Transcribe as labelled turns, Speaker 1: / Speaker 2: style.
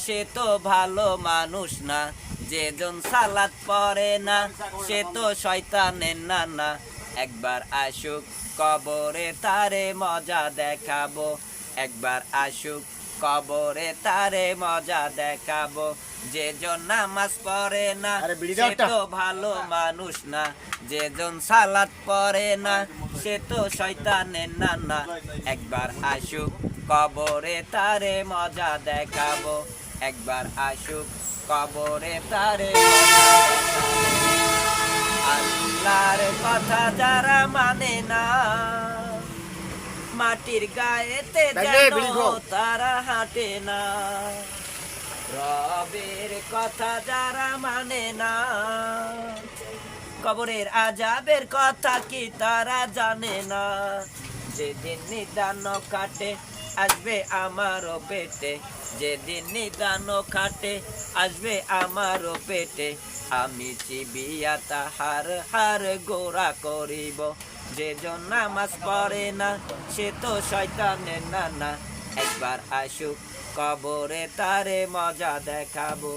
Speaker 1: সে তো ভালো মানুষ না। যেজন সালাত পড়ে না সে তো শয়তানের নানা। একবার আসুক কবরে তারে মজা দেখাবো, একবার আসুক কবরে তারে মজা দেখাবো। যেজন নামাজ পড়ে না সে তো ভালো মানুষ না। যেজন সালাত পড়ে না সে তো শয়তানের নানা। একবার আসুক কবরে তারে মজা দেখাবো, একবার আসুক কবরে তারে মজা দেখাবো। আল্লাহর কথা যারা মানে না মাটির গায়েতে যেন তারা হাঁটে না। রবের কথা যারা মানে না কবরের আযাবের কথা কি তারা জানে না। যেদিন নিদান কাটে আসবে আমারও পেটে, যেদিন নিদান কাটে আসবে আমারও পেটে। আমি চিবিয়া তাহার হার গোড়া করিব। যেজন নামাজ পড়ে না সে তো শয়তানের নানা। একবার আসুক কবরে তারে মজা দেখাবো।